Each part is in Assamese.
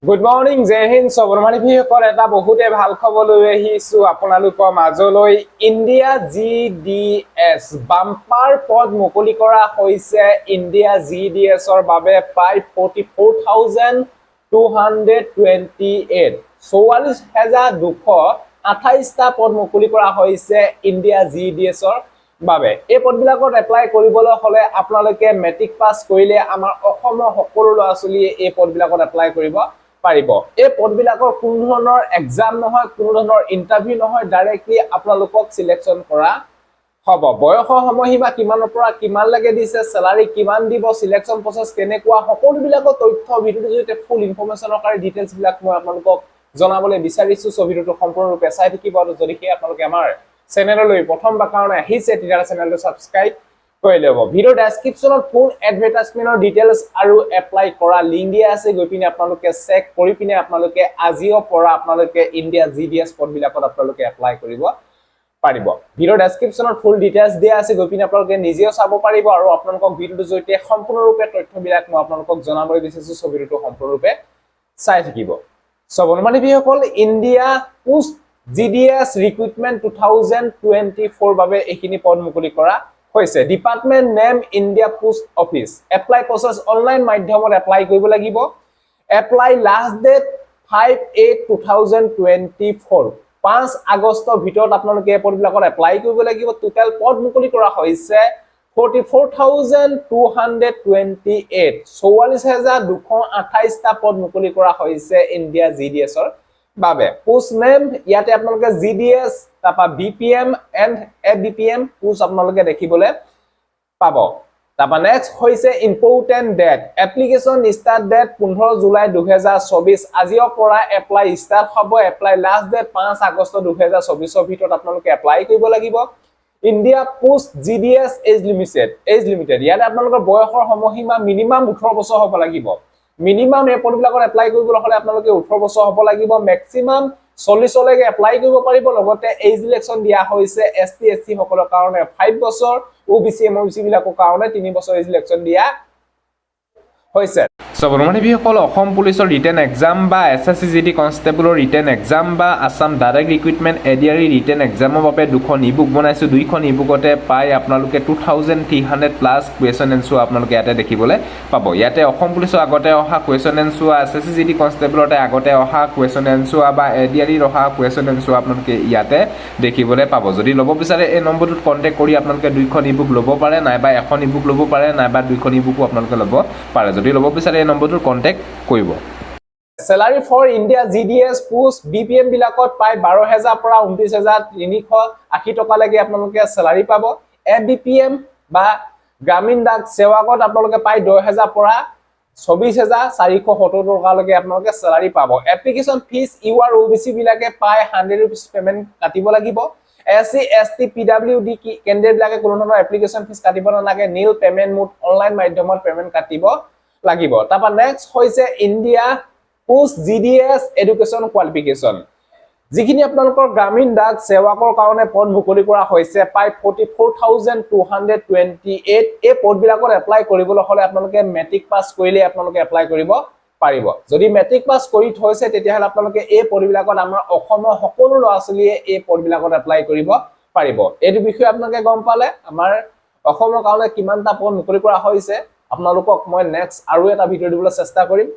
গুড মৰ্নিং জয় হিন্দ সবৰমানিসকল এটা বহুতে ভাল খবৰ লৈ আহিছো আপোনালোকৰ মাজলৈ ইণ্ডিয়া জিডিএছ বাম্পাৰ পদ মুকলি কৰা হৈছে ইণ্ডিয়া জিডিএছৰ বাবে প্ৰায় 44,228 44,228টা পদ মুকলি কৰা হৈছে ইণ্ডিয়া জিডিএছৰ বাবে এই পদবিলাকত এপ্লাই কৰিবলৈ হলে আপোনালোকে মেট্ৰিক পাস কৰিলে আমাৰ অসমৰ সকলো ল'ৰা-ছোৱালীয়ে এই পদবিলাকত এপ্লাই কৰিব পাৰিব এই পদবিলাকৰ কোনো ধৰণৰ এক্সাম নহয় কোনো ধৰণৰ ইন্টাৰভিউ নহয় ডাইৰেক্টলি আপোনালোকক সিলেকশন কৰা হ'ব বয়সৰ সময়সীমা কিমানৰ পৰা কিমান লাগে দিছে স্যালাৰি কিমান দিব সিলেকশন প্ৰসেস কেনেকুৱা সকলো বিলাকৰ তথ্য ভিডিওৰ জৰিয়তে ফুল ইনফৰমেশনৰ কাৰণে ডিটেইলছ বিলাক মই আপোনালোকক জনাবলৈ বিচাৰিছো সো ভিডিওটো সম্পূৰ্ণৰূপে চাই থাকিব আৰু যদি কি আপোনালোকে আমাৰ চেনেললৈ প্ৰথম বা কাৰণে আহিছে তেতিয়া চেনেলটো সাবস্ক্ৰাইব কৰি লব ভিডিও ডেসক্ৰিপচনত ফুল এডভাৰটাইজমেন্টৰ ডিটেইলছ আৰু এপ্লাই কৰা লিংক দিয়া আছে গৈ পিনে আপোনালোকে চেক কৰি পিনে আপোনালোকে আজিও পৰা আপোনালোকে ইণ্ডিয়া জিডিএছ পদবিলাকত আপোনালোকে এপ্লাই কৰিব পাৰিব ভিডিও ডেসক্ৰিপচনত ফুল ডিটেইলছ দিয়া আছে গৈ পিনে আপোনালোকে নিজেও চাব পাৰিব আৰু আপোনালোকক ভিডিওৰ জৰিয়তে সম্পূৰ্ণৰূপে তথ্যবিলাক মই আপোনালোকক জনাবলৈ বিচাৰিছো সো ভিডিওটো সম্পূৰ্ণৰূপে চাই থাকিব সবৰমানিসকল ইণ্ডিয়া পোষ্ট জিডিএছ ৰিক্ৰুটমেন্ট 2024 বাবে এইখিনি পদ মুকলি কৰা হৈছে department name India post office apply process online মাধ্যমত এপ্লাই কৰিব লাগিব এপ্লাই লাষ্ট ডেট 5/8/2024 5 আগষ্টৰ ভিতৰত আপোনালোকে এই পদবিলাকত এপ্লাই কৰিব লাগিব টোটাল পদ মুকলি কৰা হৈছে 44,228 44,228টা পদ মুকলি কৰা হৈছে ইণ্ডিয়া জিডিএছৰ বাবে পোষ্ট নেম ইয়াতে আপোনালোকে জিডিএছ তাপা বিপিএম এণ্ড এবিপিএম পোষ্ট আপোনালোকে দেখিবলৈ পাব তাপা নেক্সট হৈছে important date application start date 15 July 2024 আজিৰ পৰা এপ্লাই স্টাৰ্ট হ'ব এপ্লাই লাষ্ট ডেট 5 আগষ্ট 2024 ভিতৰত আপোনালোকে এপ্লাই কৰিব লাগিব India post GDS age limited ইয়াতে আপোনালোকৰ বয়সৰ সময়সীমা মিনিমাম 18 বছৰ হ'ব লাগিব মিনিমাম এই পদবিলাকত এপ্লাই কৰিবলৈ হলে আপোনালোকে 18 বছৰ হ'ব লাগিব ম্যাক্সিমাম 40 লৈকে এপ্লাই কৰিব পাৰিব লগতে এজ ইলেকশন দিয়া হৈছে এসটি এসসি সকলৰ কাৰণে 5 বছৰ ওবিসি এমবিসি বিলাকৰ কাৰণে 3 বছৰ এজ ইলেকশন দিয়া হৈছে সবৰমানিসকল অসম পুলিচৰ ৰিটেন এক্সাম বা এসএসসি জিডি কনষ্টেবলৰ ৰিটেন এক্সাম বা Assam direct recruitment ADRE written এক্সামৰ বাবে দুখন ইবুক বনাইছো দুইখন ইবুকতে পাই আপোনালোকে 2300 প্লাস কোৱেশ্চন এনসাৰ আপোনালোকে ইয়াতে দেখিবলৈ পাব ইয়াতে অসম পুলিচৰ আগতে অহা কোৱেশ্চন এনসাৰ এসএসসি জিডি কনষ্টেবলতে আগতে অহা কোৱেশ্চন এনসাৰ বা এডিআৰই অহা কোৱেশ্চন এনসাৰ আপোনালোকে ইয়াতে দেখিবলৈ পাব যদি লব বিচাৰে এই নম্বৰটোত কন্টাক্ট কৰি আপোনালোকে দুইখন ইবুক লব পাৰে নাইবা এখন ইবুক লব পাৰে নাইবা দুইখন ইবুকো আপোনালোকে লব পাৰে যদি লব বিচাৰে এই নম্বৰটোত কন্টাক্ট কৰিব salary for India GDS post BPM বিলাকত পাই 12,000 পৰা 29,380 টকা লৈকে আপোনালোকে স্যালাৰি পাব এবিপিএম বা গ্ৰামীণ ডাক সেৱাকত আপোনালোকে পাই 10,000 পৰা 24,470 টকা লৈকে আপোনালোকে স্যালাৰি পাব এপ্লিকেশন ফিস ইউ আৰু ওবিসি বিলাকে পাই 100 रुपीस পেমেন্ট কাটিব লাগিব এসসি এসটি পিডব্লিউডি কেন্দ্ৰ বিলাকে কোনো ধৰণৰ এপ্লিকেশন ফিস কাটিব নালাগে নীল পেমেন্ট মোড অনলাইন মাধ্যমত পেমেন্ট কাটিব লাগিব তাপা নেক্সট হৈছে India post JDS education qualification যিখিনি আপোনালোকৰ গ্ৰামীণ ডাক সেৱাকৰ কাৰণে পদ মুকলি কৰা হৈছে পাই 44,228 এই পদবিলাকত এপ্লাই কৰিবলৈ হলে আপোনালোকে মেট্ৰিক পাস কৰিলে আপোনালোকে এপ্লাই কৰিব পাৰিব যদি মেট্ৰিক পাস কৰি থৈছে তেতিয়া হলে আপোনালোকে এই পদবিলাকত আমাৰ অসমৰ সকলো ল'ৰা-ছোৱালীয়ে এই পদবিলাকত এপ্লাই কৰিব পাৰিব এই বিষয়ে আপোনালোকে গম পালে আমাৰ অসমৰ কাৰণে কিমানটা পদ মুকলি কৰা হৈছে আপোনালোকক মই নেক্সট আৰু এটা ভিডিও দিবলৈ চেষ্টা কৰিম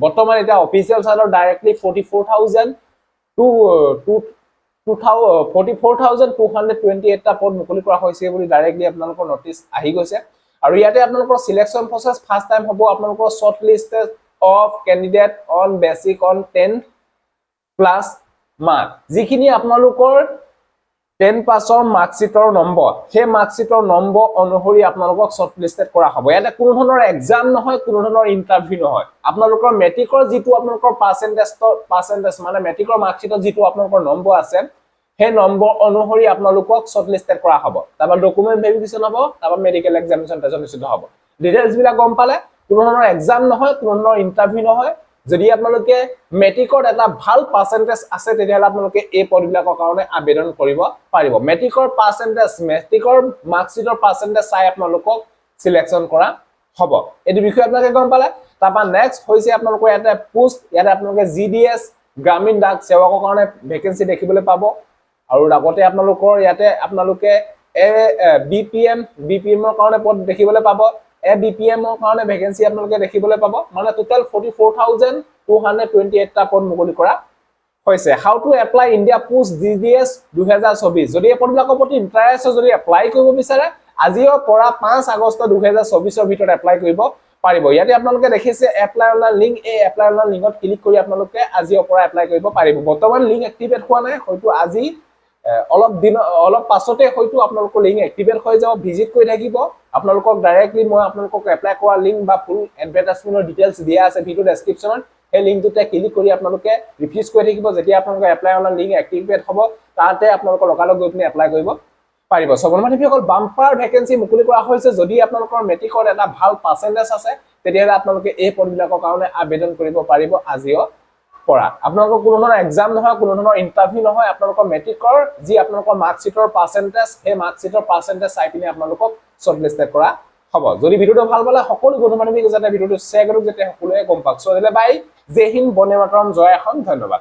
বৰ্তমান এটা অফিচিয়েল সাইটৰ ডাইৰেক্টলি 44,228 টা পদ মুকলি কৰা হৈছে বুলি ডাইৰেক্টলি আপোনালোকৰ নটিচ আহি গৈছে আৰু ইয়াতে আপোনালোকৰ সিলেকশন প্ৰসেস ফাৰ্স্ট টাইম হ'ব আপোনালোকৰ short listed of candidate on basic on 10 plus mark যিখিনি আপোনালোকৰ 10 পাছৰ মাৰ্কশিটৰ নম্বৰ সেই মাৰ্কশিটৰ নম্বৰ অনুসৰি আপোনালোকক শৰ্ট লিস্টেড কৰা হ'ব ইয়াতে কোনো ধৰণৰ এক্সাম নহয় কোনো ধৰণৰ ইন্টাৰভিউ নহয় আপোনালোকৰ মেট্ৰিকৰ যিটো আপোনালোকৰ পাৰ্সেন্টেজ মানে মেট্ৰিকৰ মাৰ্কশিটত যিটো আপোনালোকৰ নম্বৰ আছে সেই নম্বৰ অনুসৰি আপোনালোকক শৰ্ট লিস্টেড কৰা হ'ব তাবা ডকুমেন্ট ভেৰিফিকেশন হ'ব তাবা মেডিকেল এক্সামিনেশন টেষ্ট অনুষ্ঠিত হ'ব ডিটেইলছ বিলাক গম পালে কোনো ধৰণৰ এক্সাম নহয় কোনো ধৰণৰ ইন্টাৰভিউ নহয় যদি আপোনালোকে মেট্ৰিকৰ এটা ভাল পাৰ্সেন্টেজ আছে তেতিয়াহলে আপোনালোকে এই পদবিলাকৰ কাৰণে আবেদন কৰিব পাৰিব মেট্ৰিকৰ পাৰ্সেন্টেজ মেট্ৰিকৰ মাৰ্কশিটৰ পাৰ্সেন্টেজ চাই আপোনালোকক সিলেকশন কৰা হ'ব এই বিষয়ে আপোনালোকে গম পালে তাৰপা নেক্সট হৈছে আপোনালোকৰ ইয়াতে পোষ্ট ইয়াতে আপোনালোকে জিডিএছ গ্ৰামীণ ডাক সেৱকৰ কাৰণে ভেকেন্সি দেখিবলৈ পাব আৰু লগতে আপোনালোকৰ ইয়াতে আপোনালোকে বিপিএম ৰ কাৰণে পদ দেখিবলৈ পাব বিপিএম ৰ কাৰণে ভেকেন্সি আপোনালোকে দেখিবলৈ পাব মানে টোটাল 44,228 টা পদ মুকলি কৰা হৈছে how to apply India post JDS 2024 যদি এই পদবিলাকৰ প্ৰতি ইন্টাৰেষ্ট যদি এপ্লাই কৰিব বিচাৰে আজিৰ পৰা 5 আগষ্ট 2024 ৰ ভিতৰত এপ্লাই কৰিব পাৰিব ইয়াতে আপোনালোকে দেখিছে এপ্লাই অন লিংক এই এপ্লাই অন লিংকত ক্লিক কৰি আপোনালোকে আজিৰ পৰা এপ্লাই কৰিব পাৰিব বৰ্তমান লিংক এক্টিভেট হোৱা নাই হয়তো আজি অলপ পাছতে হয়তো আপোনালোকৰ লিংক এক্টিভেট হৈ যাব ভিজিট কৰি থাকিব আপোনালোকক ডাইৰেক্টলি মই আপোনালোকক এপ্লাই কৰা লিংক বা ফুল এডভাৰটাইজমেন্টৰ ডিটেইলছ দিয়া আছে ভিডিও ডেসক্ৰিপচনত এই লিংকটোতে ক্লিক কৰি আপোনালোকে ৰিফ্ৰেছ কৰি থাকিব যেতিয়া আপোনালোকৰ এপ্লাই অন লিংক এক্টিভেট হ'ব তাতে আপোনালোকৰ লগালগ গৈ পিনে এপ্লাই কৰিব পাৰিব সবৰমানিসকল বাম্পাৰ ভেকেন্সি মুকলি কৰা হৈছে যদি আপোনালোকৰ মেট্ৰিকৰ এটা ভাল পাৰ্চেন্টেজ আছে তেতিয়াহ'লে আপোনালোকে এই পদবিলাকৰ কাৰণে আবেদন কৰিব পাৰিব আজিও পৰা আপোনালোকৰ কোনো ধৰণৰ এক্সাম নহয় কোনো ধৰণৰ ইন্টাৰভিউ নহয় আপোনালোকৰ মেট্ৰিকৰ যি আপোনালোকৰ মাৰ্কশিটৰ পাৰ্চেন্টেজ এই মাৰ্কশিটৰ পাৰ্চেন্টেজ চাই পিনে আপোনালোকক শৰ্টলিষ্টেড কৰা হ'ব যদি ভিডিওটো ভাল পালে সকলো বন্ধু-বান্ধৱীক যাতে ভিডিওটো শ্বেয়াৰ কৰক যাতে সকলোৱে গম পাওক সো বাই জয় হিন্দ বন্দে মাতৰম জয় অসম ধন্যবাদ